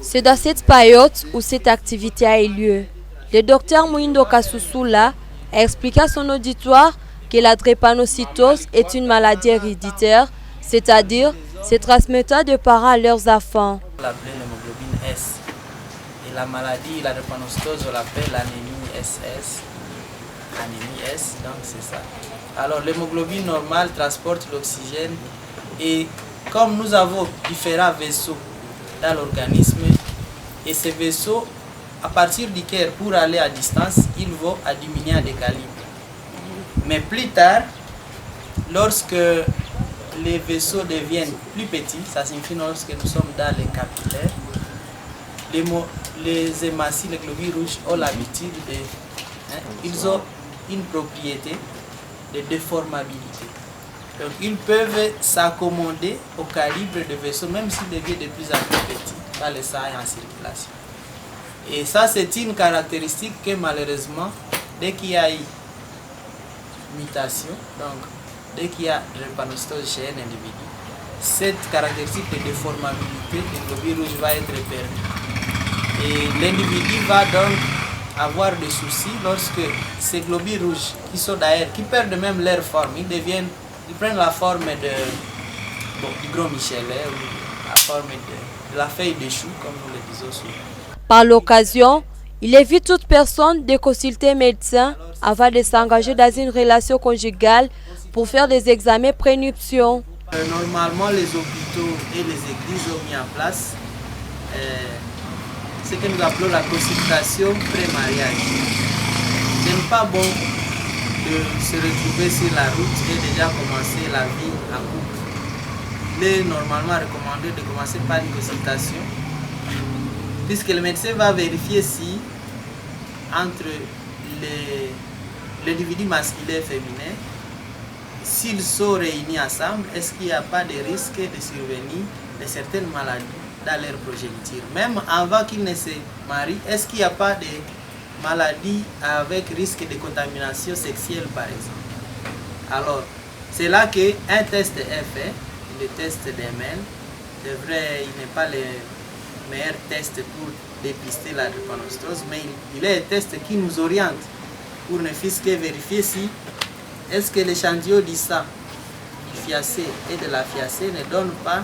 C'est dans cette période où cette activité a eu lieu. Le docteur Mouindo Kasousoula a expliqué à son auditoire que la drépanocytose est une maladie héréditaire, c'est-à-dire se transmettant de parents à leurs enfants. On l'appelle l'hémoglobine S. Et la maladie, la drépanocytose, on l'appelle l'anémie SS. Anémie S, donc c'est ça. Alors l'hémoglobine normale transporte l'oxygène et comme nous avons différents vaisseaux dans l'organisme, et ces vaisseaux, à partir du cœur, pour aller à distance, ils vont diminuer de calibre. Mais plus tard, lorsque les vaisseaux deviennent plus petits, ça signifie lorsque nous sommes dans les capillaires, les hématies, les globules rouges ont l'habitude de... ils ont une propriété de déformabilité. Donc ils peuvent s'accommoder au calibre de vaisseau, même s'ils deviennent de plus en plus petits quand le sang est en circulation. Et ça, c'est une caractéristique que malheureusement, dès qu'il y a eu mutation, donc dès qu'il y a drépanocytose chez un individu, cette caractéristique de déformabilité des globules rouges va être perdue. Et l'individu va donc avoir des soucis lorsque ces globules rouges, qui sont d'ailleurs, qui perdent même leur forme, ils prennent la forme du gros michelet ou la forme de la feuille de chou, comme nous le disons souvent. Par l'occasion, il invite toute personne de consulter un médecin avant de s'engager dans une relation conjugale pour faire des examens prénuptiaux. Normalement, les hôpitaux et les églises ont mis en place ce que nous appelons la consultation pré-mariage. Ce n'est pas bon de se retrouver sur la route et déjà commencer la vie en couple. Il est normalement recommandé de commencer par une consultation, puisque le médecin va vérifier si entre l'individu masculin et féminin, s'ils sont réunis ensemble, est-ce qu'il n'y a pas de risque de survenir de certaines maladies dans leur progéniture. Même avant qu'ils ne se marient, est-ce qu'il n'y a pas de maladies avec risque de contamination sexuelle par exemple? Alors, c'est là qu'un test est fait, le test d'Emel. C'est vrai, il n'est pas le meilleur test pour dépister la drépanocytose, mais il est un test qui nous oriente pour ne fût-ce que vérifier si est-ce que l'échantillon du sang, du fiacé et de la fiacée ne donne pas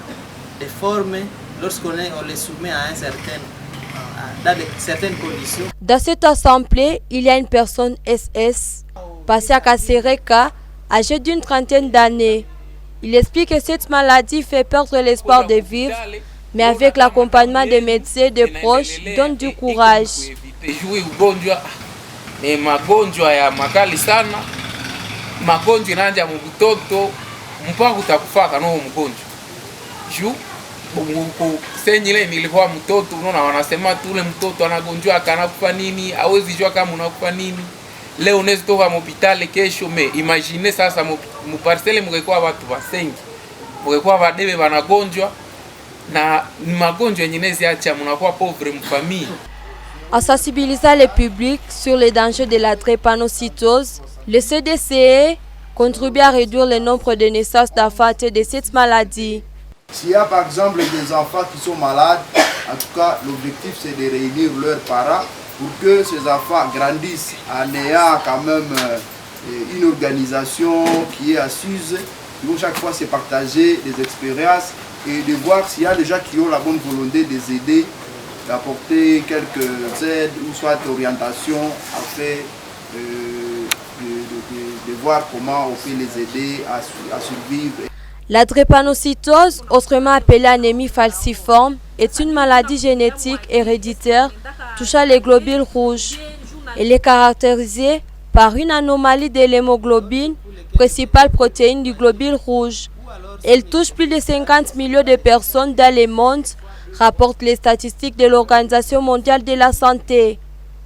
de formes lorsqu'on les soumet à dans certaines conditions. Dans cette assemblée, il y a une personne SS, passée à Kasereka, âgée d'une trentaine d'années. Il explique que cette maladie fait perdre l'espoir de vivre, mais avec l'accompagnement des médecins et des proches, donne du courage. Magonjwa ya makali sana, magonjwa inaanza mbutoto mpaka utakufa kana mgonjwa. Juu senyile nilikuwa mtoto, unaona wanasema tule mtoto anagonjwa kanakufa nini, hawezi jua kama unakufa nini. Leo unaweza toka hospitali kesho, imagine sasa mu parcelle mungekuwa watu basengi, mungekuwa badebe banagonjwa na magonjwa yenyewe ziacha mnakuwa pauvre mfamille. En sensibilisant le public sur les dangers de la drépanocytose, le CDCE contribue à réduire le nombre de naissances d'enfants atteints de cette maladie. S'il y a par exemple des enfants qui sont malades, en tout cas l'objectif c'est de réunir leurs parents pour que ces enfants grandissent en ayant quand même une organisation qui est assise. Ils vont chaque fois se partager des expériences et de voir s'il y a des gens qui ont la bonne volonté de les aider, d'apporter quelques aides ou soit orientations afin de voir comment on peut les aider à survivre. La drépanocytose, autrement appelée anémie falciforme, est une maladie génétique héréditaire touchant les globules rouges. Elle est caractérisée par une anomalie de l'hémoglobine, principale protéine du globule rouge. Elle touche plus de 50 millions de personnes dans le monde, rapportent les statistiques de l'Organisation mondiale de la santé.